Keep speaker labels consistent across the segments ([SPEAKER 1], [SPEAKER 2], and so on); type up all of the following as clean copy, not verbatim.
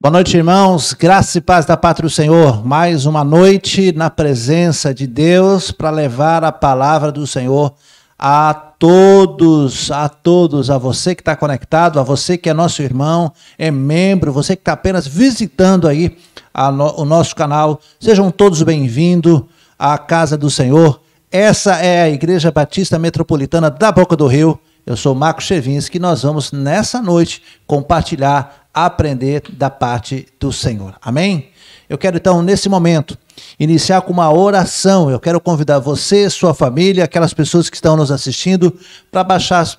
[SPEAKER 1] Boa noite, irmãos. Graça e paz da pátria do Senhor. Mais uma noite na presença de Deus para levar a palavra do Senhor a todos, a você que está conectado, a você que é nosso irmão, é membro, você que está apenas visitando aí o nosso canal. Sejam todos bem-vindos à casa do Senhor. Essa é a Igreja Batista Metropolitana da Boca do Rio. Eu sou Marcos Chevinski e nós vamos nessa noite compartilhar, aprender da parte do Senhor. Amém? Eu quero então, nesse momento, iniciar com uma oração. Eu quero convidar você, sua família, aquelas pessoas que estão nos assistindo, para baixar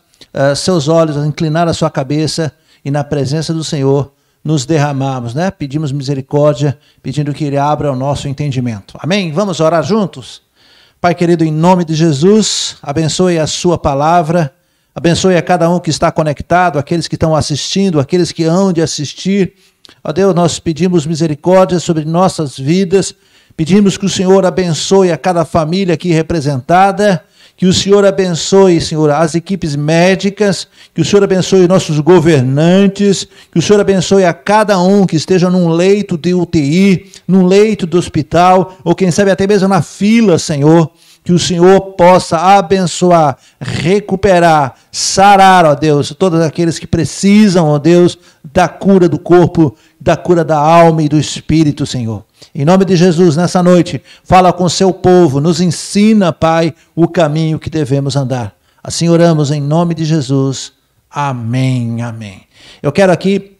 [SPEAKER 1] seus olhos, inclinar a sua cabeça e na presença do Senhor nos derramarmos, né? Pedimos misericórdia, pedindo que Ele abra o nosso entendimento. Amém? Vamos orar juntos? Pai querido, em nome de Jesus, abençoe a sua palavra. Abençoe a cada um que está conectado, aqueles que estão assistindo, aqueles que hão de assistir. Ó Deus, nós pedimos misericórdia sobre nossas vidas, pedimos que o Senhor abençoe a cada família aqui representada, que o Senhor abençoe, Senhor, as equipes médicas, que o Senhor abençoe nossos governantes, que o Senhor abençoe a cada um que esteja num leito de UTI, num leito do hospital, ou quem sabe até mesmo na fila, Senhor. Que o Senhor possa abençoar, recuperar, sarar, ó Deus, todos aqueles que precisam, ó Deus, da cura do corpo, da cura da alma e do espírito, Senhor. Em nome de Jesus, nessa noite, fala com o seu povo, nos ensina, Pai, o caminho que devemos andar. Assim oramos em nome de Jesus. Amém, amém. Eu quero aqui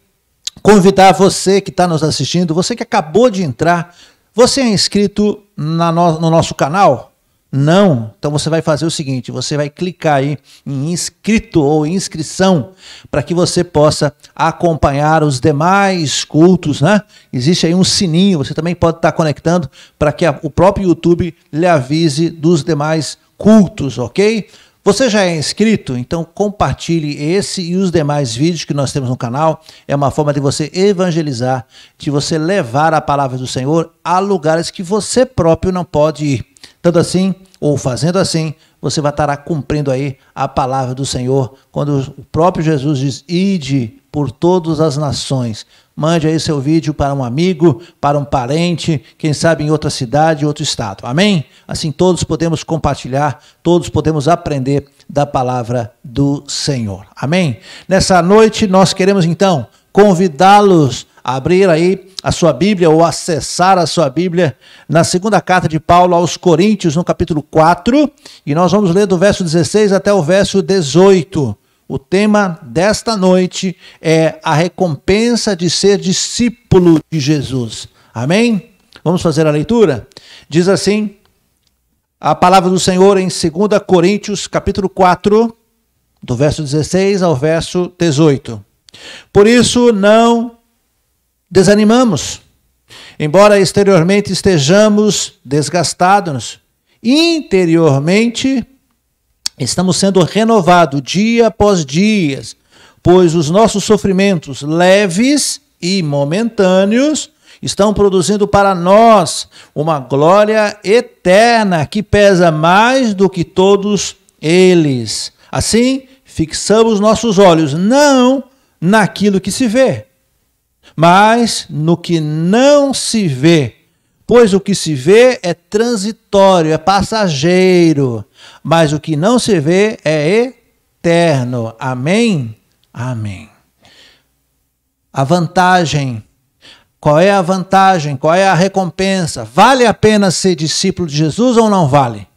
[SPEAKER 1] convidar você que está nos assistindo, você que acabou de entrar, você é inscrito no nosso canal? Não, então você vai fazer o seguinte, você vai clicar aí em inscrito ou inscrição para que você possa acompanhar os demais cultos, né? Existe aí um sininho, você também pode estar conectando para que o próprio YouTube lhe avise dos demais cultos, ok? Você já é inscrito? Então compartilhe esse e os demais vídeos que nós temos no canal. É uma forma de você evangelizar, de você levar a palavra do Senhor a lugares que você próprio não pode ir. Tanto assim, ou fazendo assim, você vai estar cumprindo aí a palavra do Senhor, quando o próprio Jesus diz, ide por todas as nações. Mande aí seu vídeo para um amigo, para um parente, quem sabe em outra cidade, outro estado. Amém? Assim todos podemos compartilhar, todos podemos aprender da palavra do Senhor. Amém? Nessa noite nós queremos então convidá-los a abrir aí a sua Bíblia ou acessar a sua Bíblia na segunda carta de Paulo aos Coríntios, no capítulo 4, e nós vamos ler do verso 16 até o verso 18. O tema desta noite é a recompensa de ser discípulo de Jesus. Amém? Vamos fazer a leitura? Diz assim a palavra do Senhor em 2 Coríntios, capítulo 4, do verso 16 ao verso 18. Por isso não desanimamos, embora exteriormente estejamos desgastados, interiormente estamos sendo renovados dia após dia, pois os nossos sofrimentos leves e momentâneos estão produzindo para nós uma glória eterna que pesa mais do que todos eles. Assim, fixamos nossos olhos não naquilo que se vê, mas no que não se vê, pois o que se vê é transitório, é passageiro, mas o que não se vê é eterno. Amém? Amém. A vantagem, qual é a vantagem? Qual é a recompensa? Vale a pena ser discípulo de Jesus ou não vale?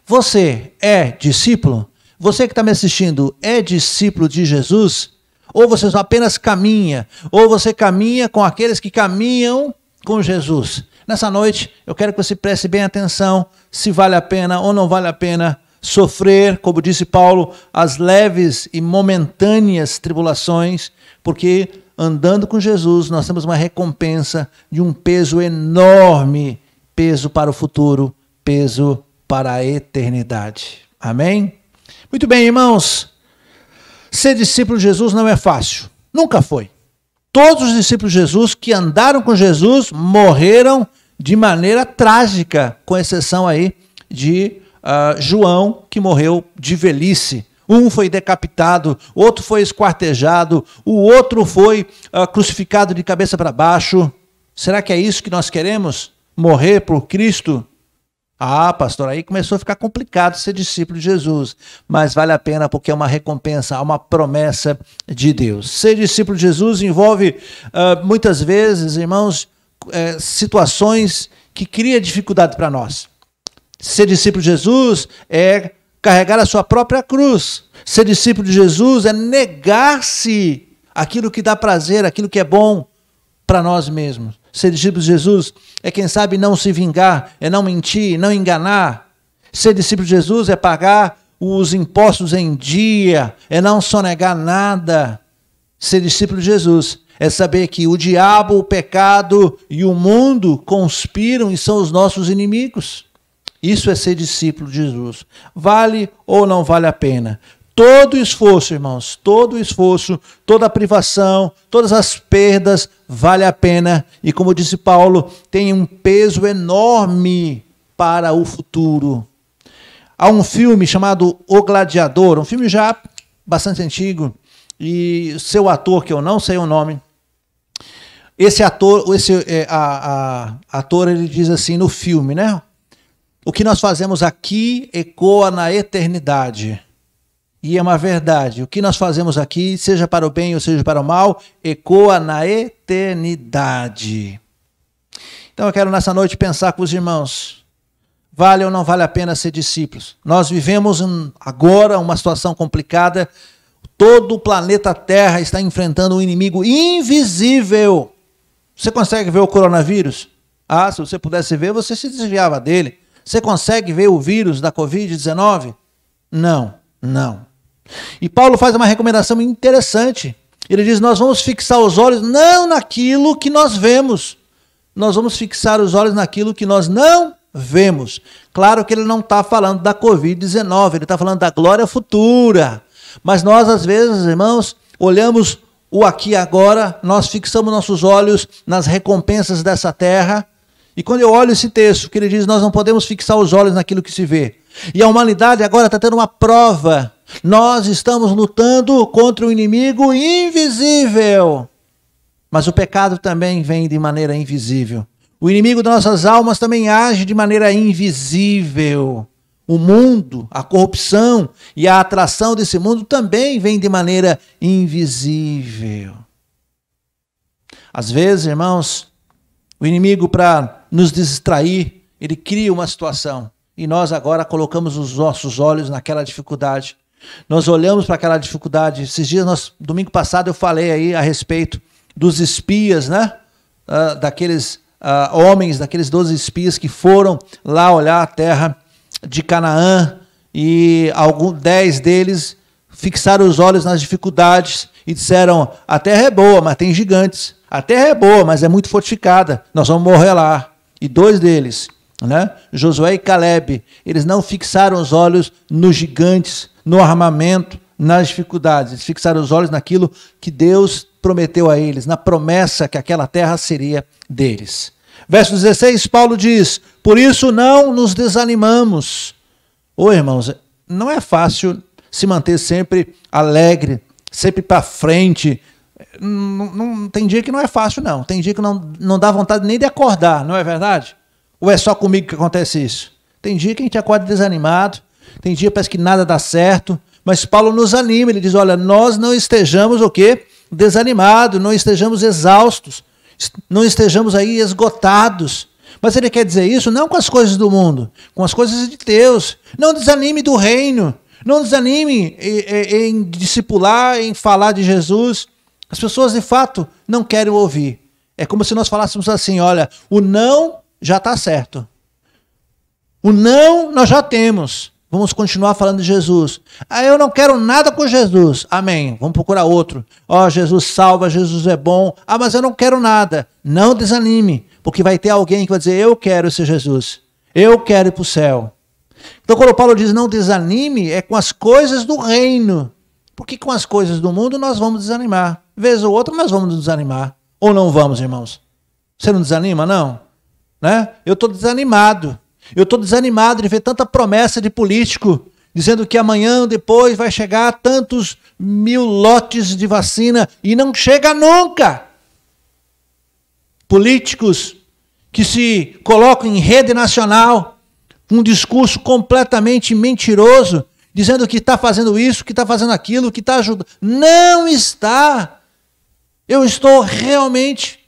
[SPEAKER 1] Você é discípulo? Você que está me assistindo é discípulo de Jesus? Ou você só apenas caminha, ou você caminha com aqueles que caminham com Jesus. Nessa noite, eu quero que você preste bem atenção se vale a pena ou não vale a pena sofrer, como disse Paulo, as leves e momentâneas tribulações, porque andando com Jesus nós temos uma recompensa de um peso enorme, peso para o futuro, peso para a eternidade. Amém? Muito bem, irmãos. Ser discípulo de Jesus não é fácil. Nunca foi. Todos os discípulos de Jesus que andaram com Jesus morreram de maneira trágica, com exceção aí de João, que morreu de velhice. Um foi decapitado, outro foi esquartejado, o outro foi crucificado de cabeça para baixo. Será que é isso que nós queremos? Morrer por Cristo? Ah, pastor, aí começou a ficar complicado ser discípulo de Jesus. Mas vale a pena porque é uma recompensa, uma promessa de Deus. Ser discípulo de Jesus envolve, muitas vezes, irmãos, situações que criam dificuldade para nós. Ser discípulo de Jesus é carregar a sua própria cruz. Ser discípulo de Jesus é negar-se aquilo que dá prazer, aquilo que é bom para nós mesmos. Ser discípulo de Jesus é, quem sabe, não se vingar, é não mentir, não enganar. Ser discípulo de Jesus é pagar os impostos em dia, é não sonegar nada. Ser discípulo de Jesus é saber que o diabo, o pecado e o mundo conspiram e são os nossos inimigos. Isso é ser discípulo de Jesus. Vale ou não vale a pena? Todo esforço, irmãos, todo esforço, toda privação, todas as perdas, vale a pena. E como disse Paulo, tem um peso enorme para o futuro. Há um filme chamado O Gladiador, um filme já bastante antigo, e seu ator, que eu não sei o nome, esse ator, ator, ele diz assim no filme, né? O que nós fazemos aqui ecoa na eternidade. E é uma verdade. O que nós fazemos aqui, seja para o bem ou seja para o mal, ecoa na eternidade. Então eu quero nessa noite pensar com os irmãos. Vale ou não vale a pena ser discípulos? Nós vivemos agora uma situação complicada. Todo o planeta Terra está enfrentando um inimigo invisível. Você consegue ver o coronavírus? Ah, se você pudesse ver, você se desviava dele. Você consegue ver o vírus da Covid-19? Não, não. E Paulo faz uma recomendação interessante. Ele diz, nós vamos fixar os olhos não naquilo que nós vemos. Nós vamos fixar os olhos naquilo que nós não vemos. Claro que ele não está falando da Covid-19, ele está falando da glória futura. Mas nós, às vezes, irmãos, olhamos o aqui e agora, nós fixamos nossos olhos nas recompensas dessa terra. E quando eu olho esse texto, que ele diz, nós não podemos fixar os olhos naquilo que se vê. E a humanidade agora está tendo uma prova. Nós estamos lutando contra um inimigo invisível. Mas o pecado também vem de maneira invisível. O inimigo das nossas almas também age de maneira invisível. O mundo, a corrupção e a atração desse mundo também vem de maneira invisível. Às vezes, irmãos, o inimigo, para nos distrair, ele cria uma situação. E nós agora colocamos os nossos olhos naquela dificuldade. Nós olhamos para aquela dificuldade. Esses dias, domingo passado, eu falei aí a respeito dos espias, né? Daqueles homens, daqueles 12 espias que foram lá olhar a terra de Canaã, e 10 deles fixaram os olhos nas dificuldades e disseram, a terra é boa, mas tem gigantes. A terra é boa, mas é muito fortificada, nós vamos morrer lá. E 2 deles, né, Josué e Caleb, eles não fixaram os olhos nos gigantes, no armamento, nas dificuldades. Eles fixaram os olhos naquilo que Deus prometeu a eles, na promessa que aquela terra seria deles. Verso 16, Paulo diz, por isso não nos desanimamos. Ô irmãos, não é fácil se manter sempre alegre, sempre para frente. Tem dia que não é fácil, não. Tem dia que não dá vontade nem de acordar, não é verdade? Ou é só comigo que acontece isso? Tem dia que a gente acorda desanimado, tem dia que parece que nada dá certo, mas Paulo nos anima, ele diz, olha, nós não estejamos o quê? Desanimados, não estejamos exaustos, não estejamos aí esgotados. Mas ele quer dizer isso não com as coisas do mundo, com as coisas de Deus. Não desanime do reino, não desanime em discipular, em falar de Jesus. As pessoas, de fato, não querem ouvir. É como se nós falássemos assim, olha, o não já está certo. O não nós já temos. Vamos continuar falando de Jesus. Ah, eu não quero nada com Jesus. Amém. Vamos procurar outro. Ó, Jesus salva, Jesus é bom. Ah, mas eu não quero nada. Não desanime, porque vai ter alguém que vai dizer, eu quero esse Jesus. Eu quero ir para o céu. Então, quando Paulo diz não desanime, é com as coisas do reino. Porque com as coisas do mundo nós vamos desanimar. Vez ou outra nós vamos desanimar. Ou não vamos, irmãos? Você não desanima, não? Né? Eu estou desanimado. Eu estou desanimado de ver tanta promessa de político dizendo que amanhã ou depois vai chegar tantos mil lotes de vacina e não chega nunca. Políticos que se colocam em rede nacional, um discurso completamente mentiroso, dizendo que está fazendo isso, que está fazendo aquilo, que está ajudando. Não está. Eu estou realmente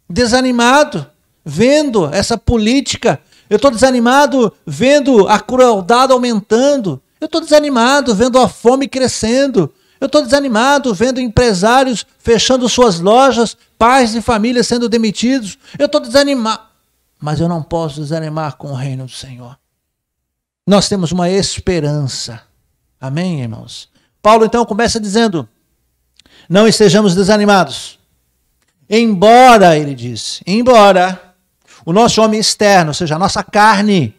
[SPEAKER 1] desanimado vendo essa política. Eu estou desanimado vendo a crueldade aumentando. Eu estou desanimado vendo a fome crescendo. Eu estou desanimado vendo empresários fechando suas lojas, pais de família sendo demitidos. Eu estou desanimado. Mas eu não posso desanimar com o reino do Senhor. Nós temos uma esperança. Amém, irmãos? Paulo então começa dizendo: não estejamos desanimados. Embora, ele diz, embora o nosso homem externo, ou seja, a nossa carne,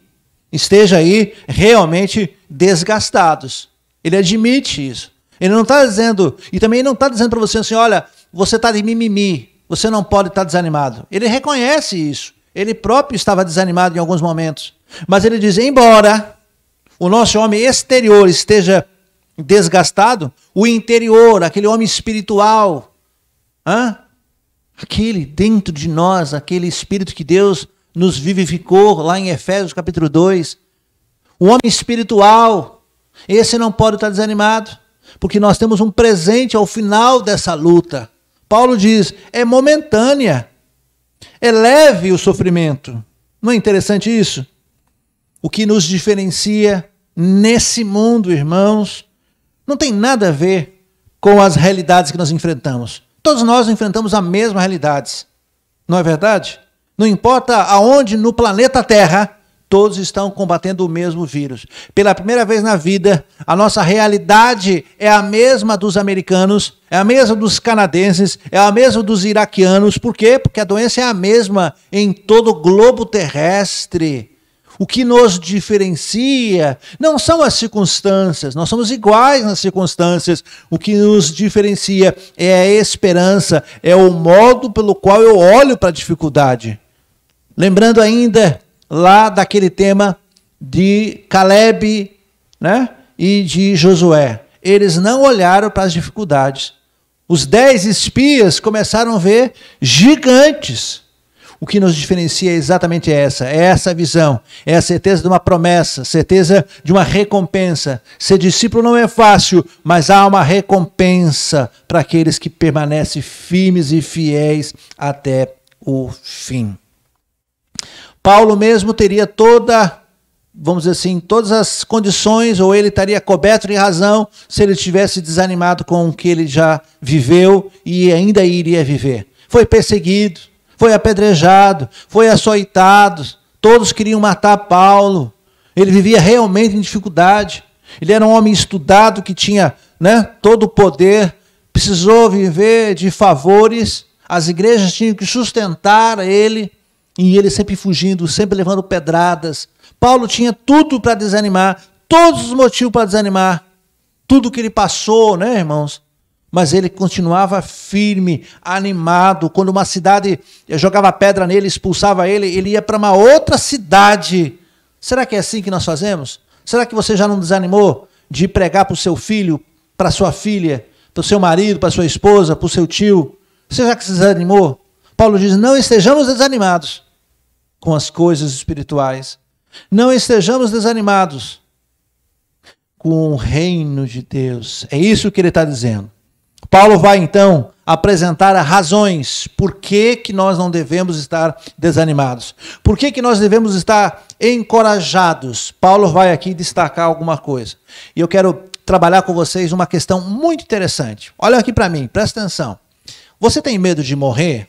[SPEAKER 1] esteja aí realmente desgastados. Ele admite isso. Ele não está dizendo, e também não está dizendo para você assim, olha, você está de mimimi, você não pode estar desanimado. Ele reconhece isso. Ele próprio estava desanimado em alguns momentos. Mas ele diz, embora o nosso homem exterior esteja desgastado, o interior, aquele homem espiritual, aquele dentro de nós, aquele espírito que Deus nos vivificou lá em Efésios capítulo 2, o homem espiritual, esse não pode estar desanimado, porque nós temos um presente ao final dessa luta. Paulo diz, é momentânea, é leve o sofrimento. Não é interessante isso? O que nos diferencia nesse mundo, irmãos, não tem nada a ver com as realidades que nós enfrentamos. Todos nós enfrentamos a mesma realidade, não é verdade? Não importa aonde no planeta Terra, todos estão combatendo o mesmo vírus. Pela primeira vez na vida, a nossa realidade é a mesma dos americanos, é a mesma dos canadenses, é a mesma dos iraquianos. Por quê? Porque a doença é a mesma em todo o globo terrestre. O que nos diferencia não são as circunstâncias, nós somos iguais nas circunstâncias. O que nos diferencia é a esperança, é o modo pelo qual eu olho para a dificuldade. Lembrando ainda lá daquele tema de Caleb, né, e de Josué. Eles não olharam para as dificuldades. Os 10 espias começaram a ver gigantes. O que nos diferencia é exatamente essa visão, é a certeza de uma promessa, certeza de uma recompensa. Ser discípulo não é fácil, mas há uma recompensa para aqueles que permanecem firmes e fiéis até o fim. Paulo mesmo teria vamos dizer assim, todas as condições, ou ele estaria coberto de razão se ele tivesse desanimado com o que ele já viveu e ainda iria viver. Foi perseguido, foi apedrejado, foi açoitado, todos queriam matar Paulo. Ele vivia realmente em dificuldade. Ele era um homem estudado que tinha, né, todo o poder, precisou viver de favores, as igrejas tinham que sustentar ele, e ele sempre fugindo, sempre levando pedradas. Paulo tinha tudo para desanimar, todos os motivos para desanimar, tudo que ele passou, né, irmãos? Mas ele continuava firme, animado. Quando uma cidade jogava pedra nele, expulsava ele, ele ia para uma outra cidade. Será que é assim que nós fazemos? Será que você já não desanimou de pregar para o seu filho, para a sua filha, para o seu marido, para a sua esposa, para o seu tio? Você já que se desanimou? Paulo diz, não estejamos desanimados com as coisas espirituais. Não estejamos desanimados com o reino de Deus. É isso que ele está dizendo. Paulo vai então apresentar razões por que nós não devemos estar desanimados. Por que nós devemos estar encorajados. Paulo vai aqui destacar alguma coisa. E eu quero trabalhar com vocês uma questão muito interessante. Olha aqui para mim, presta atenção. Você tem medo de morrer?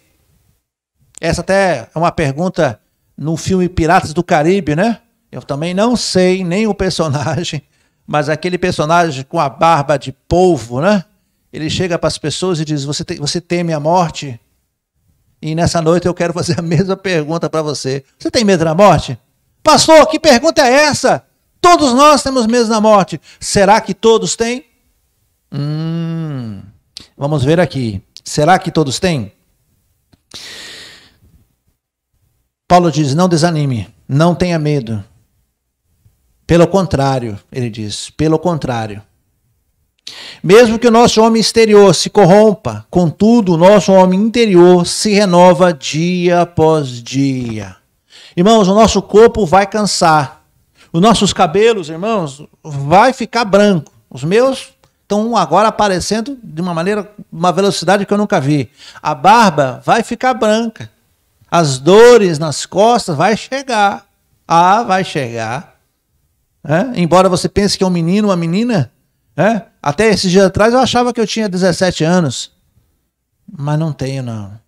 [SPEAKER 1] Essa até é uma pergunta no filme Piratas do Caribe, né? Eu também não sei nem o personagem, mas aquele personagem com a barba de polvo, né? Ele chega para as pessoas e diz, você teme a morte? E nessa noite eu quero fazer a mesma pergunta para você. Você tem medo da morte? Pastor, que pergunta é essa? Todos nós temos medo da morte. Será que todos têm? Vamos ver aqui. Será que todos têm? Paulo diz, não desanime, não tenha medo. Pelo contrário, ele diz, pelo contrário. Mesmo que o nosso homem exterior se corrompa, contudo, o nosso homem interior se renova dia após dia. Irmãos, o nosso corpo vai cansar. Os nossos cabelos, irmãos, vai ficar branco. Os meus estão agora aparecendo de uma velocidade que eu nunca vi. A barba vai ficar branca. As dores nas costas vai chegar. Vai chegar. Embora você pense que é um menino, uma menina, até esses dias atrás eu achava que eu tinha 17 anos. Mas não tenho, não.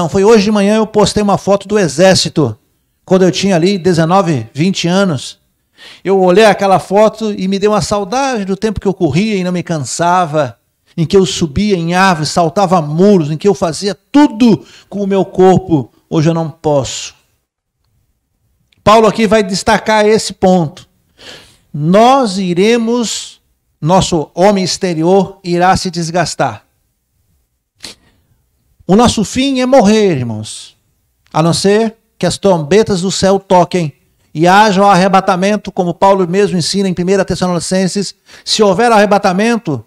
[SPEAKER 1] Foi hoje de manhã eu postei uma foto do exército, quando eu tinha ali 19, 20 anos. Eu olhei aquela foto e me deu uma saudade do tempo que eu corria e não me cansava, em que eu subia em árvores, saltava muros, em que eu fazia tudo com o meu corpo. Hoje eu não posso. Paulo aqui vai destacar esse ponto. Nosso homem exterior irá se desgastar. O nosso fim é morrer, irmãos. A não ser que as trombetas do céu toquem e haja o arrebatamento, como Paulo mesmo ensina em 1 Tessalonicenses. Se houver arrebatamento,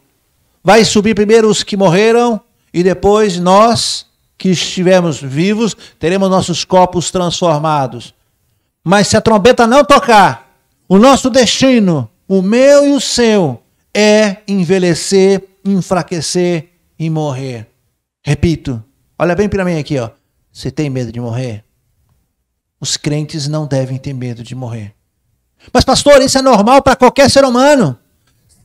[SPEAKER 1] vai subir primeiro os que morreram e depois nós que estivermos vivos, teremos nossos corpos transformados. Mas se a trombeta não tocar, o nosso destino, o meu e o seu, é envelhecer, enfraquecer e morrer. Repito, olha bem para mim aqui, ó. Você tem medo de morrer? Os crentes não devem ter medo de morrer. Mas pastor, isso é normal para qualquer ser humano.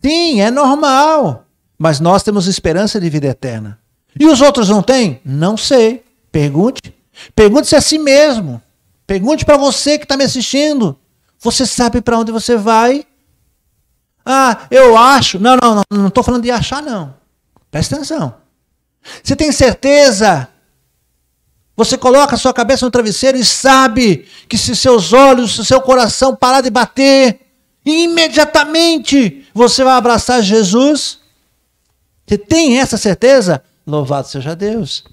[SPEAKER 1] Sim, é normal. Mas nós temos esperança de vida eterna. E os outros não têm? Não sei. Pergunte. Pergunte-se a si mesmo. Pergunte para você que está me assistindo. Você sabe para onde você vai? Eu acho. Não estou falando de achar, não. Presta atenção. Você tem certeza? Você coloca a sua cabeça no travesseiro e sabe que se seus olhos, se seu coração parar de bater, imediatamente você vai abraçar Jesus? Você tem essa certeza? Louvado seja Deus.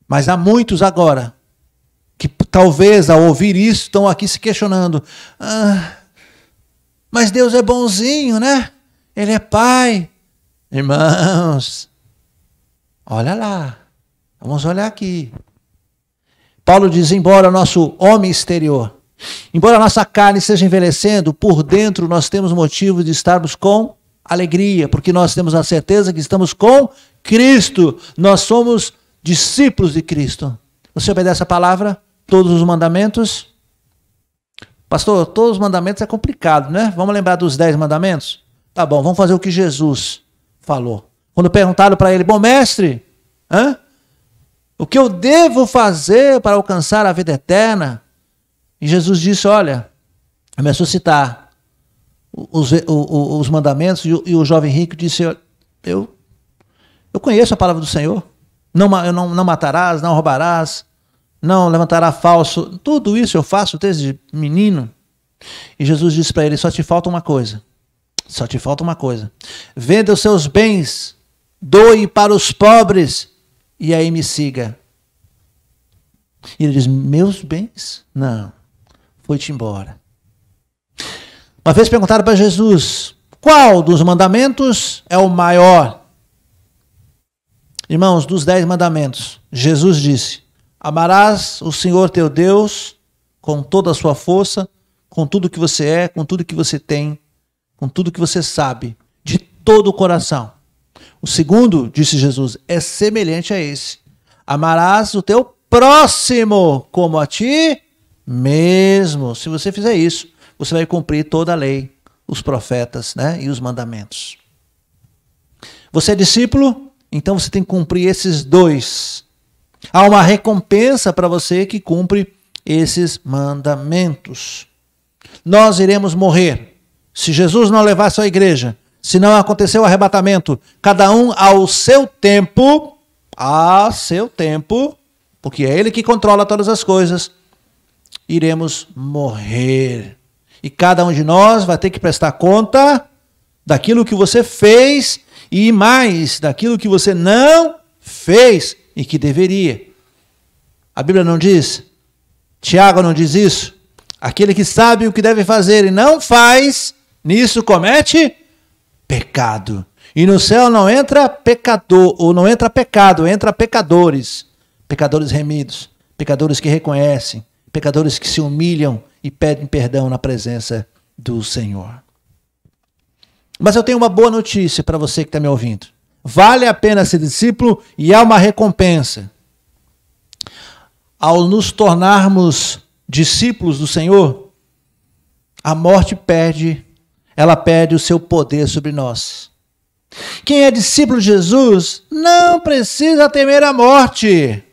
[SPEAKER 1] Mas há muitos agora que talvez ao ouvir isso estão aqui se questionando. Mas Deus é bonzinho, né? Ele é Pai. Irmãos, olha lá. Vamos olhar aqui. Paulo diz, embora nosso homem exterior, embora a nossa carne esteja envelhecendo, por dentro nós temos motivo de estarmos com alegria, porque nós temos a certeza que estamos com Cristo. Nós somos discípulos de Cristo. Você obedece a palavra? Todos os mandamentos? Pastor, todos os mandamentos é complicado, né? Vamos lembrar dos 10 mandamentos? Tá bom, vamos fazer o que Jesus falou. Quando perguntaram para ele, bom mestre, o que eu devo fazer para alcançar a vida eterna? E Jesus disse, olha, começou a citar os mandamentos, e o jovem rico disse, eu conheço a palavra do Senhor, não matarás, não roubarás, não levantará falso, tudo isso eu faço desde menino. E Jesus disse para ele, só te falta uma coisa, venda os seus bens, doe para os pobres, e aí me siga. E ele diz, meus bens? Não, foi-te embora. Uma vez perguntaram para Jesus, qual dos mandamentos é o maior? Irmãos, dos 10 mandamentos, Jesus disse, amarás o Senhor teu Deus com toda a sua força, com tudo que você é, com tudo que você tem, com tudo que você sabe, de todo o coração. O segundo, disse Jesus, é semelhante a esse. Amarás o teu próximo como a ti mesmo. Se você fizer isso, você vai cumprir toda a lei, os profetas, e os mandamentos. Você é discípulo? Então você tem que cumprir esses 2. Há uma recompensa para você que cumpre esses mandamentos. Nós iremos morrer. Se Jesus não levar a sua igreja, se não acontecer o arrebatamento, cada um ao seu tempo, porque é Ele que controla todas as coisas, iremos morrer. E cada um de nós vai ter que prestar conta daquilo que você fez e mais daquilo que você não fez e que deveria. A Bíblia não diz? Tiago não diz isso? Aquele que sabe o que deve fazer e não faz, nisso comete pecado. E no céu não entra pecador, ou não entra pecado, entra pecadores. Pecadores remidos, pecadores que reconhecem, pecadores que se humilham e pedem perdão na presença do Senhor. Mas eu tenho uma boa notícia para você que está me ouvindo. Vale a pena ser discípulo e há uma recompensa. Ao nos tornarmos discípulos do Senhor, a morte perde o seu poder sobre nós. Quem é discípulo de Jesus não precisa temer a morte.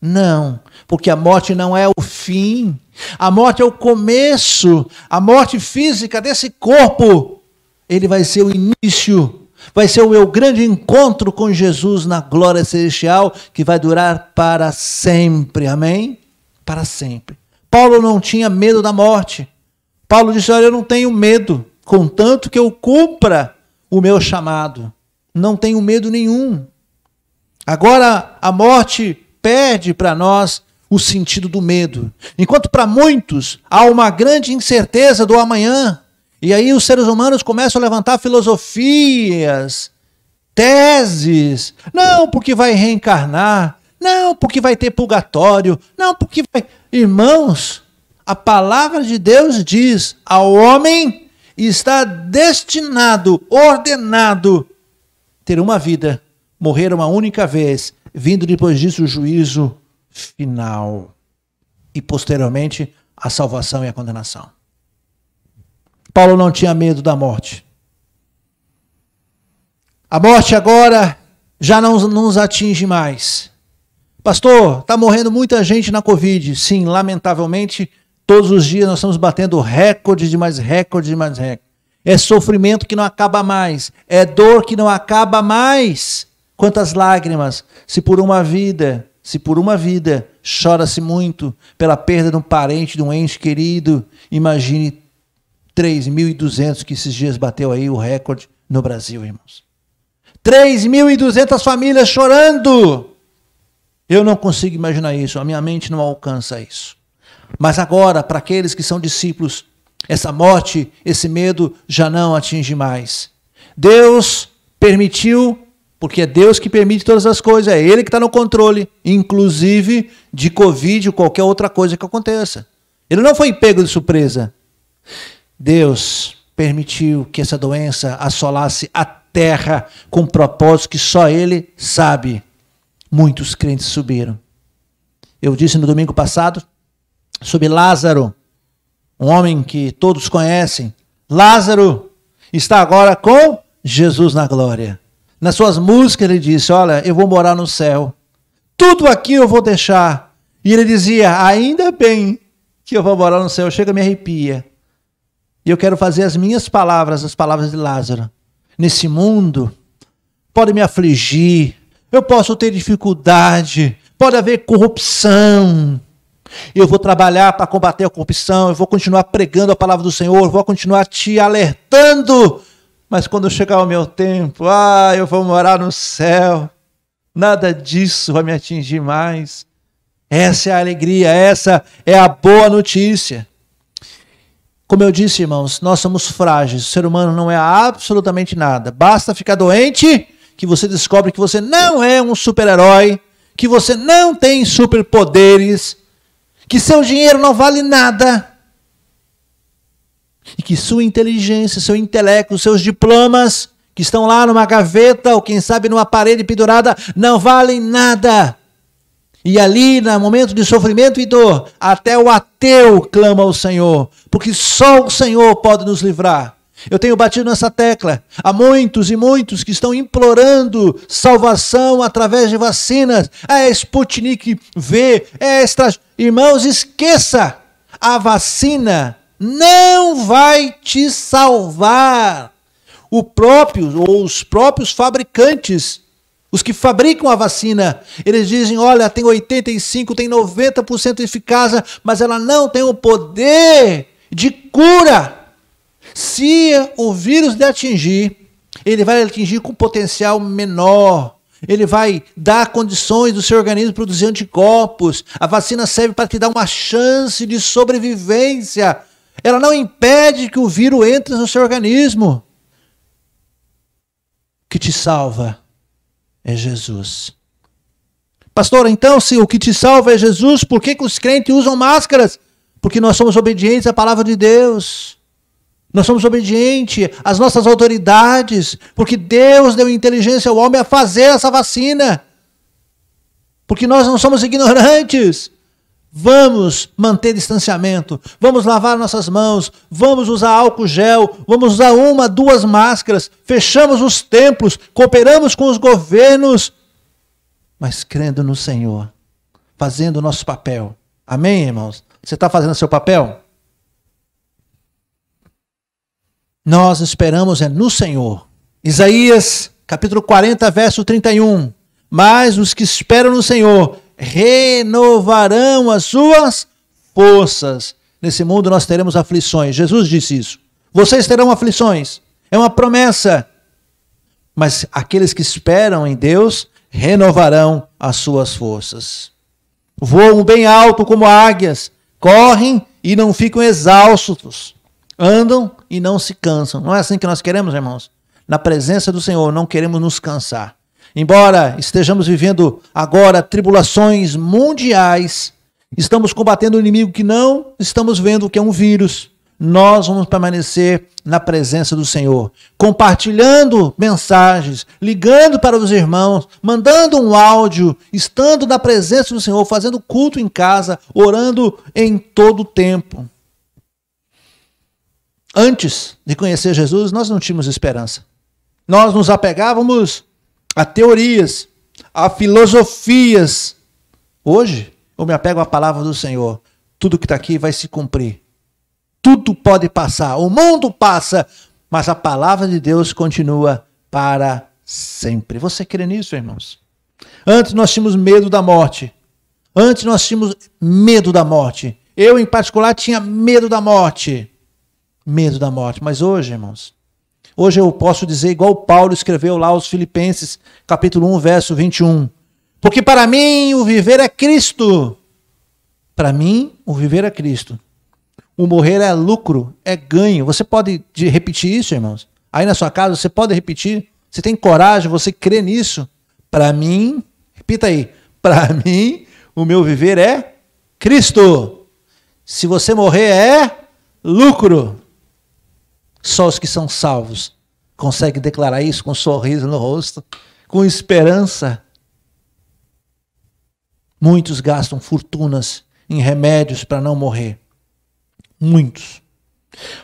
[SPEAKER 1] Não, porque a morte não é o fim. A morte é o começo. A morte física desse corpo, ele vai ser o início. Vai ser o meu grande encontro com Jesus na glória celestial, que vai durar para sempre. Amém? Para sempre. Paulo não tinha medo da morte. Paulo disse, olha, eu não tenho medo, contanto que eu cumpra o meu chamado. Não tenho medo nenhum. Agora, a morte perde para nós o sentido do medo. Enquanto para muitos há uma grande incerteza do amanhã. E aí os seres humanos começam a levantar filosofias, teses. Não, porque vai reencarnar. Não, porque vai ter purgatório. Não, porque vai... Irmãos, a palavra de Deus diz, ao homem está destinado, ordenado, ter uma vida, morrer uma única vez, vindo depois disso o juízo final. E posteriormente a salvação e a condenação. Paulo não tinha medo da morte. A morte agora já não nos atinge mais. Pastor, está morrendo muita gente na Covid. Sim, lamentavelmente, todos os dias nós estamos batendo recorde de mais recorde de mais recorde. É sofrimento que não acaba mais. É dor que não acaba mais. Quantas lágrimas, se por uma vida chora-se muito pela perda de um parente, de um ente querido, imagine 3.200 que esses dias bateu aí o recorde no Brasil, irmãos. 3.200 famílias chorando. Eu não consigo imaginar isso, a minha mente não alcança isso. Mas agora, para aqueles que são discípulos, essa morte, esse medo já não atinge mais. Deus permitiu, porque é Deus que permite todas as coisas, é Ele que está no controle, inclusive de Covid ou qualquer outra coisa que aconteça. Ele não foi pego de surpresa. Deus permitiu que essa doença assolasse a terra com um propósito que só Ele sabe. Muitos crentes subiram. Eu disse no domingo passado sobre Lázaro, um homem que todos conhecem. Lázaro está agora com Jesus na glória. Nas suas músicas ele disse, olha, eu vou morar no céu. Tudo aqui eu vou deixar. E ele dizia, ainda bem que eu vou morar no céu. Chega, me arrepia. E eu quero fazer as minhas palavras, as palavras de Lázaro. Nesse mundo, pode me afligir, eu posso ter dificuldade, pode haver corrupção. Eu vou trabalhar para combater a corrupção, eu vou continuar pregando a palavra do Senhor, vou continuar te alertando. Mas quando chegar o meu tempo, eu vou morar no céu. Nada disso vai me atingir mais. Essa é a alegria, essa é a boa notícia. Como eu disse, irmãos, nós somos frágeis. O ser humano não é absolutamente nada. Basta ficar doente que você descobre que você não é um super-herói, que você não tem superpoderes, que seu dinheiro não vale nada e que sua inteligência, seu intelecto, seus diplomas que estão lá numa gaveta ou quem sabe numa parede pendurada não valem nada. E ali, no momento de sofrimento e dor, até o ateu clama ao Senhor, porque só o Senhor pode nos livrar. Eu tenho batido nessa tecla. Há muitos e muitos que estão implorando salvação através de vacinas. É Sputnik V, Irmãos, esqueça! A vacina não vai te salvar. Os próprios fabricantes, os que fabricam a vacina, eles dizem, olha, tem 85%, tem 90% de eficácia, mas ela não tem o poder de cura. Se o vírus lhe atingir, ele vai atingir com potencial menor. Ele vai dar condições do seu organismo produzir anticorpos. A vacina serve para te dar uma chance de sobrevivência. Ela não impede que o vírus entre no seu organismo. O que te salva é Jesus. Pastor, então, se o que te salva é Jesus, por que os crentes usam máscaras? Porque nós somos obedientes à palavra de Deus. Nós somos obedientes às nossas autoridades, porque Deus deu inteligência ao homem a fazer essa vacina. Porque nós não somos ignorantes. Vamos manter distanciamento, vamos lavar nossas mãos, vamos usar álcool gel, vamos usar 1, 2 máscaras, fechamos os templos, cooperamos com os governos, mas crendo no Senhor, fazendo o nosso papel. Amém, irmãos? Você está fazendo o seu papel? Nós esperamos no Senhor. Isaías, capítulo 40, verso 31. Mas os que esperam no Senhor renovarão as suas forças. Nesse mundo nós teremos aflições. Jesus disse isso. Vocês terão aflições. É uma promessa. Mas aqueles que esperam em Deus renovarão as suas forças. Voam bem alto como águias. Correm e não ficam exaustos. Andam e não se cansam. Não é assim que nós queremos, irmãos? Na presença do Senhor, não queremos nos cansar. Embora estejamos vivendo agora tribulações mundiais, estamos combatendo um inimigo que não estamos vendo, que é um vírus. Nós vamos permanecer na presença do Senhor, compartilhando mensagens, ligando para os irmãos, mandando um áudio, estando na presença do Senhor, fazendo culto em casa, orando em todo o tempo. Antes de conhecer Jesus, nós não tínhamos esperança. Nós nos apegávamos a teorias, a filosofias. Hoje, eu me apego à palavra do Senhor. Tudo que está aqui vai se cumprir. Tudo pode passar. O mundo passa, mas a palavra de Deus continua para sempre. Você crê nisso, irmãos? Antes nós tínhamos medo da morte. Antes nós tínhamos medo da morte. Eu, em particular, tinha medo da morte. Medo da morte. Mas hoje, irmãos, hoje eu posso dizer igual Paulo escreveu lá aos Filipenses, capítulo 1, verso 21. Porque para mim o viver é Cristo. Para mim o viver é Cristo. O morrer é lucro, é ganho. Você pode repetir isso, irmãos? Aí na sua casa você pode repetir? Você tem coragem, você crê nisso? Para mim, repita aí. Para mim o meu viver é Cristo. Se você morrer é lucro. Só os que são salvos conseguem declarar isso com um sorriso no rosto, com esperança. Muitos gastam fortunas em remédios para não morrer. Muitos.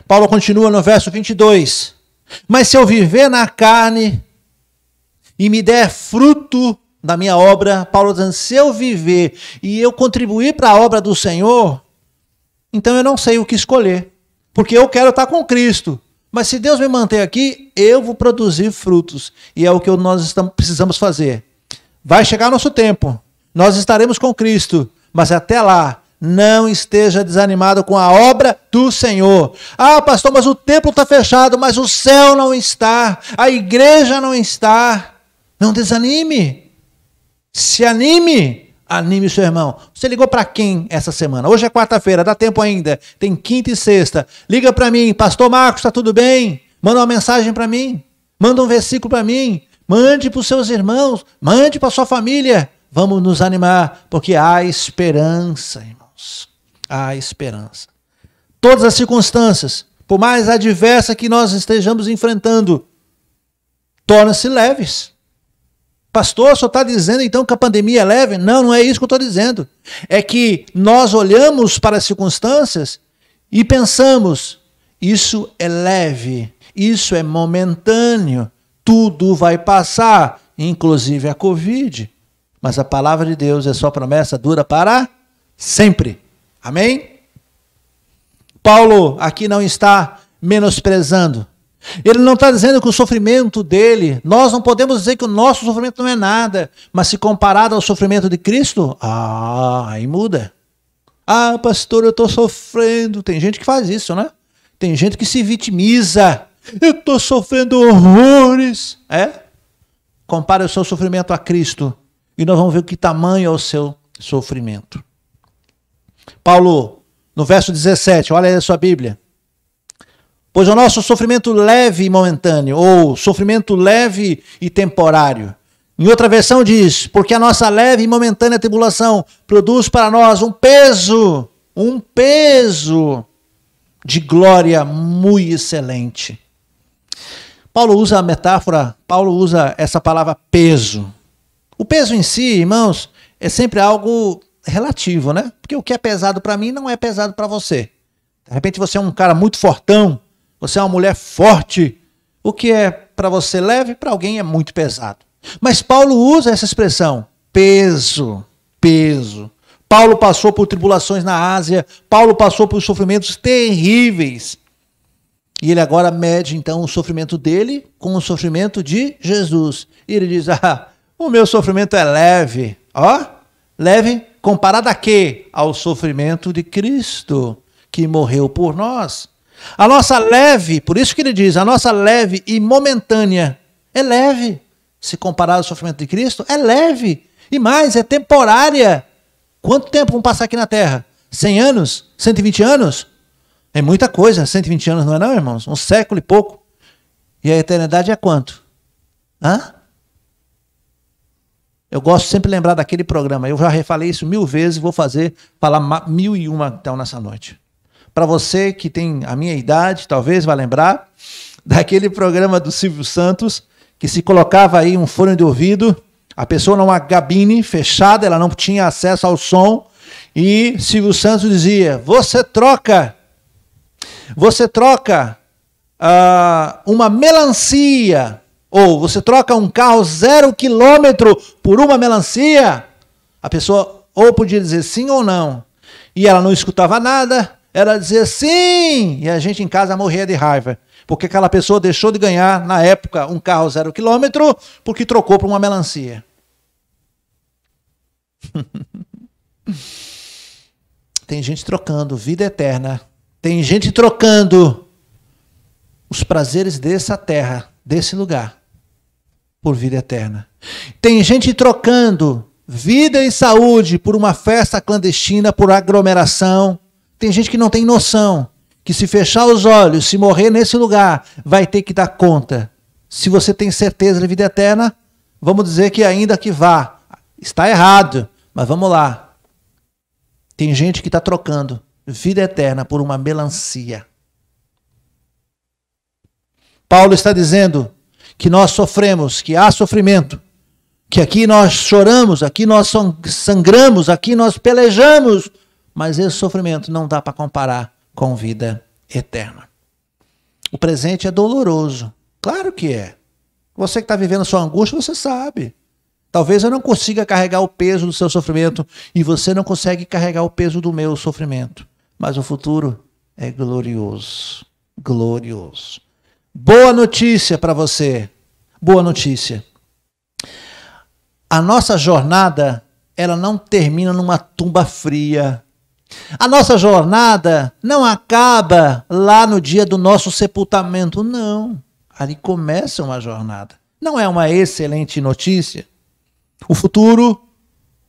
[SPEAKER 1] Paulo continua no verso 22. Mas se eu viver na carne e me der fruto da minha obra, Paulo dizendo, se eu viver e eu contribuir para a obra do Senhor, então eu não sei o que escolher. Porque eu quero estar com Cristo. Mas se Deus me manter aqui, eu vou produzir frutos. E é o que nós precisamos fazer. Vai chegar nosso tempo. Nós estaremos com Cristo. Mas até lá, não esteja desanimado com a obra do Senhor. Ah, pastor, mas o templo está fechado, mas o céu não está. A igreja não está. Não desanime. Se anime. Anime o seu irmão. Você ligou para quem essa semana? Hoje é quarta-feira, dá tempo ainda. Tem quinta e sexta. Liga para mim. Pastor Marcos, está tudo bem? Manda uma mensagem para mim. Manda um versículo para mim. Mande para os seus irmãos. Mande para a sua família. Vamos nos animar, porque há esperança, irmãos. Há esperança. Todas as circunstâncias, por mais adversas que nós estejamos enfrentando, tornam-se leves. Pastor, o senhor está dizendo então que a pandemia é leve? Não, não é isso que eu estou dizendo. É que nós olhamos para as circunstâncias e pensamos, isso é leve, isso é momentâneo, tudo vai passar, inclusive a Covid. Mas a palavra de Deus, a sua promessa dura para sempre. Amém? Paulo aqui não está menosprezando. Ele não está dizendo que o sofrimento dele, nós não podemos dizer que o nosso sofrimento não é nada, mas se comparado ao sofrimento de Cristo, aí muda. Ah, pastor, eu estou sofrendo. Tem gente que faz isso, né? Tem gente que se vitimiza. Eu estou sofrendo horrores. compare o seu sofrimento a Cristo e nós vamos ver que tamanho é o seu sofrimento. Paulo, no verso 17, olha aí a sua Bíblia. Pois o nosso sofrimento leve e momentâneo, ou sofrimento leve e temporário. Em outra versão diz, porque a nossa leve e momentânea tribulação produz para nós um peso de glória muito excelente. Paulo usa a metáfora, Paulo usa essa palavra peso. O peso em si, irmãos, é sempre algo relativo, né? Porque o que é pesado para mim não é pesado para você. De repente você é um cara muito fortão, você é uma mulher forte. O que é para você leve, para alguém é muito pesado. Mas Paulo usa essa expressão, peso. Paulo passou por tribulações na Ásia, Paulo passou por sofrimentos terríveis. E ele agora mede então o sofrimento dele com o sofrimento de Jesus. E ele diz, o meu sofrimento é leve. Leve comparado a quê? Ao sofrimento de Cristo, que morreu por nós. A nossa leve, por isso que ele diz, a nossa leve e momentânea é leve. Se comparado ao sofrimento de Cristo, é leve. E mais, é temporária. Quanto tempo vão passar aqui na Terra? 100 anos? 120 anos? É muita coisa, 120 anos não é não, irmãos? Um século e pouco. E a eternidade é quanto? Eu gosto sempre de lembrar daquele programa. Eu já refalei isso 1000 vezes, vou falar 1001 então nessa noite. Para você que tem a minha idade, talvez vai lembrar daquele programa do Silvio Santos, que se colocava aí um fone de ouvido, a pessoa numa cabine fechada, ela não tinha acesso ao som, e Silvio Santos dizia, você troca uma melancia, ou você troca um carro 0 quilômetro por uma melancia? A pessoa ou podia dizer sim ou não, e ela não escutava nada, ela dizia sim, e a gente em casa morria de raiva, porque aquela pessoa deixou de ganhar, na época, um carro 0 quilômetro, porque trocou por uma melancia. Tem gente trocando vida eterna, tem gente trocando os prazeres dessa terra, desse lugar, por vida eterna. Tem gente trocando vida e saúde por uma festa clandestina, por aglomeração. Tem gente que não tem noção que se fechar os olhos, se morrer nesse lugar, vai ter que dar conta. Se você tem certeza de vida eterna, vamos dizer que ainda que vá. Está errado, mas vamos lá. Tem gente que está trocando vida eterna por uma melancia. Paulo está dizendo que nós sofremos, que há sofrimento, que aqui nós choramos, aqui nós sangramos, aqui nós pelejamos, mas esse sofrimento não dá para comparar com vida eterna. O presente é doloroso. Claro que é. Você que está vivendo a sua angústia, você sabe. Talvez eu não consiga carregar o peso do seu sofrimento e você não consegue carregar o peso do meu sofrimento. Mas o futuro é glorioso. Glorioso. Boa notícia para você. Boa notícia. A nossa jornada, ela não termina numa tumba fria. A nossa jornada não acaba lá no dia do nosso sepultamento, não. Ali começa uma jornada. Não é uma excelente notícia? O futuro,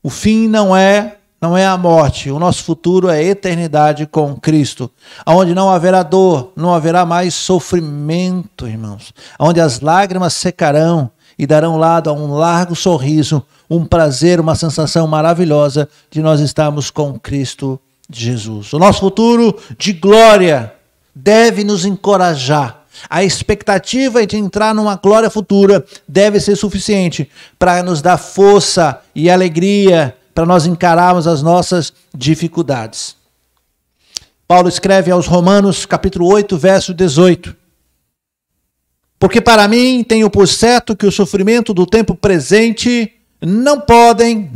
[SPEAKER 1] o fim não é a morte. O nosso futuro é a eternidade com Cristo, onde não haverá dor, não haverá mais sofrimento, irmãos. Onde as lágrimas secarão e darão lado a um largo sorriso, um prazer, uma sensação maravilhosa de nós estarmos com Cristo Jesus. O nosso futuro de glória deve nos encorajar. A expectativa de entrar numa glória futura deve ser suficiente para nos dar força e alegria para nós encararmos as nossas dificuldades. Paulo escreve aos Romanos, capítulo 8, verso 18. Porque para mim tenho por certo que o sofrimento do tempo presente não podem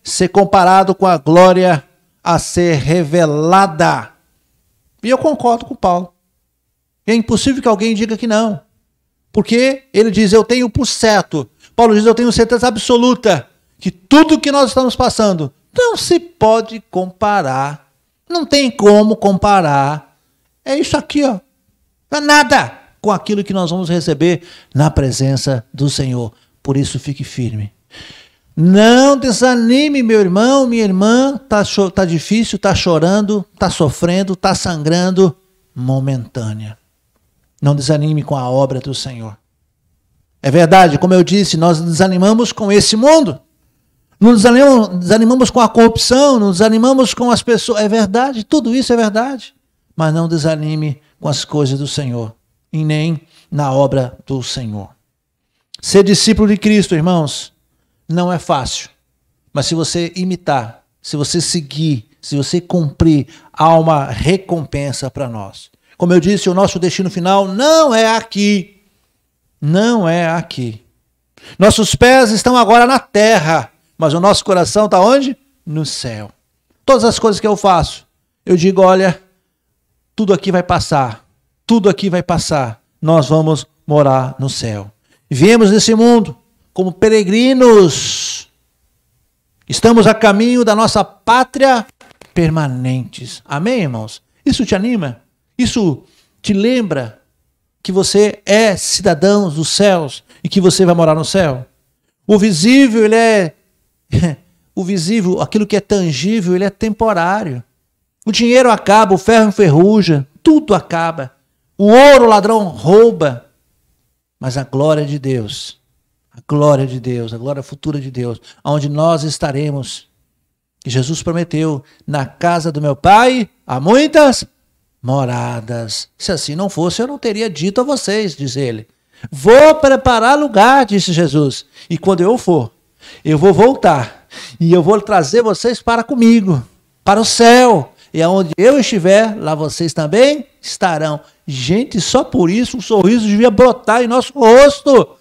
[SPEAKER 1] ser comparado com a glória a ser revelada. E eu concordo com Paulo. É impossível que alguém diga que não. Porque ele diz, eu tenho por certo. Paulo diz, eu tenho certeza absoluta que tudo que nós estamos passando não se pode comparar. Não tem como comparar. É isso aqui, ó. Não é nada. com aquilo que nós vamos receber na presença do Senhor. Por isso, fique firme. Não desanime, meu irmão, minha irmã. Tá difícil, tá chorando, tá sofrendo, tá sangrando. Momentânea. Não desanime com a obra do Senhor. É verdade, como eu disse, nós desanimamos com esse mundo. Nos desanimamos com a corrupção, nos desanimamos com as pessoas. É verdade, tudo isso é verdade. Mas não desanime com as coisas do Senhor e nem na obra do Senhor. Ser discípulo de Cristo, irmãos, não é fácil. Mas se você imitar, se você seguir, se você cumprir, há uma recompensa para nós. Como eu disse, o nosso destino final não é aqui. Não é aqui. Nossos pés estão agora na terra. Mas o nosso coração está onde? No céu. Todas as coisas que eu faço, eu digo, olha, tudo aqui vai passar. Tudo aqui vai passar. Nós vamos morar no céu. Viemos nesse mundo como peregrinos. Estamos a caminho da nossa pátria permanentes. Amém, irmãos? Isso te anima? Isso te lembra que você é cidadão dos céus e que você vai morar no céu? O visível, ele é... O visível, aquilo que é tangível, ele é temporário. O dinheiro acaba, o ferro enferruja, tudo acaba. O ouro o ladrão rouba. Mas a glória de Deus, a glória de Deus, a glória futura de Deus, onde nós estaremos. E Jesus prometeu, na casa do meu Pai há muitas moradas. Se assim não fosse, eu não teria dito a vocês, diz ele. Vou preparar lugar, disse Jesus. E quando eu for, eu vou voltar e eu vou trazer vocês para comigo, para o céu. E aonde eu estiver, lá vocês também estarão. Gente, só por isso um sorriso devia brotar em nosso rosto.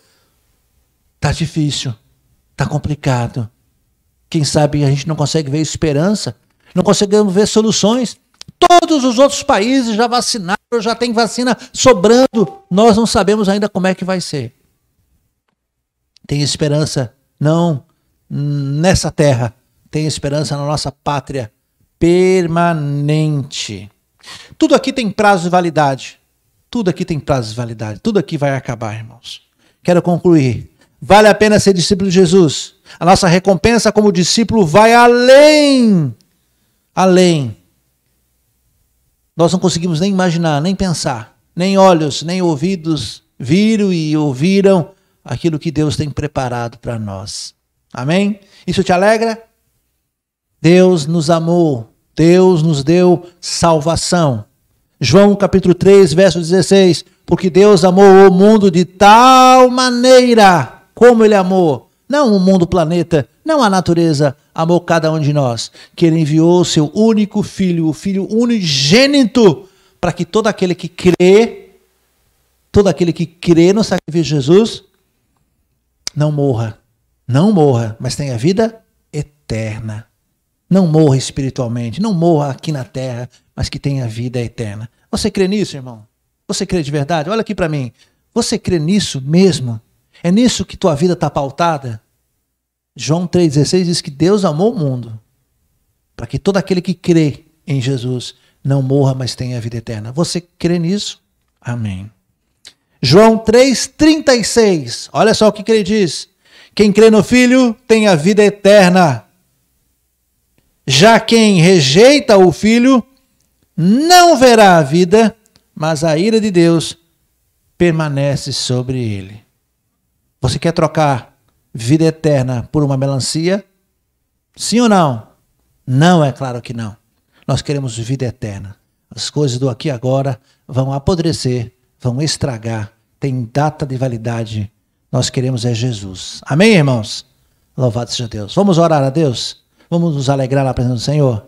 [SPEAKER 1] Tá difícil, tá complicado. Quem sabe a gente não consegue ver esperança, não conseguimos ver soluções. Todos os outros países já vacinaram, já tem vacina sobrando. Nós não sabemos ainda como é que vai ser. Tem esperança? Não nessa terra. Tem esperança na nossa pátria permanente. Tudo aqui tem prazo de validade. Tudo aqui tem prazo de validade. Tudo aqui vai acabar, irmãos. Quero concluir. Vale a pena ser discípulo de Jesus. A nossa recompensa como discípulo vai além. Além. Nós não conseguimos nem imaginar, nem pensar. Nem olhos, nem ouvidos viram e ouviram aquilo que Deus tem preparado para nós. Amém? Isso te alegra? Deus nos amou. Deus nos deu salvação. João capítulo 3, verso 16. Porque Deus amou o mundo de tal maneira como Ele amou. Não o mundo, o planeta, não a natureza. Amou cada um de nós. Que Ele enviou o seu único filho, o filho unigênito, para que todo aquele que crê no sacrifício de Jesus, não morra. Não morra, mas tenha vida eterna. Não morra espiritualmente, não morra aqui na terra, mas que tenha vida eterna. Você crê nisso, irmão? Você crê de verdade? Olha aqui para mim. Você crê nisso mesmo? É nisso que tua vida está pautada? João 3,16 diz que Deus amou o mundo, para que todo aquele que crê em Jesus não morra, mas tenha vida eterna. Você crê nisso? Amém. João 3,36. Olha só o que ele diz. Quem crê no Filho tem a vida eterna. Já quem rejeita o Filho não verá a vida, mas a ira de Deus permanece sobre ele. Você quer trocar vida eterna por uma melancia? Sim ou não? Não, é claro que não. Nós queremos vida eterna. As coisas do aqui e agora vão apodrecer, vão estragar, tem data de validade. Nós queremos é Jesus. Amém, irmãos? Louvado seja Deus. Vamos orar a Deus? Vamos nos alegrar na presença do Senhor?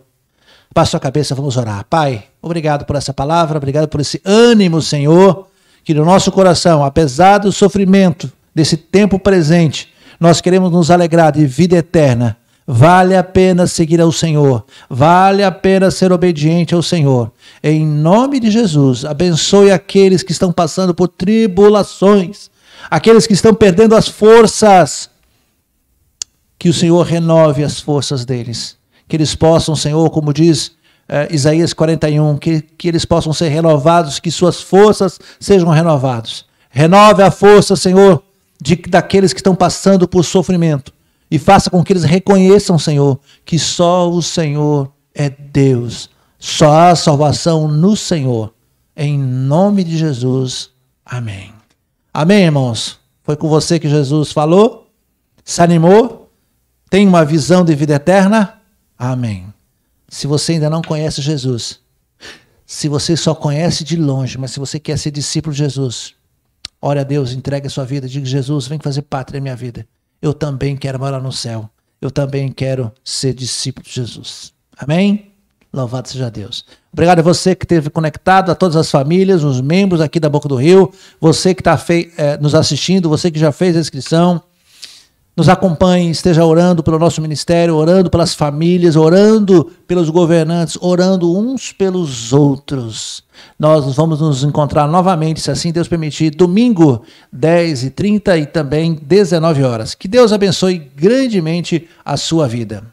[SPEAKER 1] Baixe a cabeça, vamos orar. Pai, obrigado por essa palavra, obrigado por esse ânimo, Senhor, que no nosso coração, apesar do sofrimento desse tempo presente, nós queremos nos alegrar de vida eterna. Vale a pena seguir ao Senhor, vale a pena ser obediente ao Senhor. Em nome de Jesus, abençoe aqueles que estão passando por tribulações, aqueles que estão perdendo as forças, que o Senhor renove as forças deles. Que eles possam, Senhor, como diz Isaías 41, que eles possam ser renovados, que suas forças sejam renovadas. Renove a força, Senhor, daqueles que estão passando por sofrimento. E faça com que eles reconheçam, Senhor, que só o Senhor é Deus. Só há salvação no Senhor. Em nome de Jesus. Amém. Amém, irmãos? Foi com você que Jesus falou? Se animou? Tem uma visão de vida eterna? Amém. Se você ainda não conhece Jesus, se você só conhece de longe, mas se você quer ser discípulo de Jesus, ore a Deus, entregue a sua vida, diga: Jesus, vem fazer parte da minha vida. Eu também quero morar no céu. Eu também quero ser discípulo de Jesus. Amém? Louvado seja Deus. Obrigado a você que esteve conectado, a todas as famílias, os membros aqui da Boca do Rio, você que está nos assistindo, você que já fez a inscrição. Nos acompanhe, esteja orando pelo nosso ministério, orando pelas famílias, orando pelos governantes, orando uns pelos outros. Nós vamos nos encontrar novamente, se assim Deus permitir, domingo, 10h30 e também 19 horas. Que Deus abençoe grandemente a sua vida.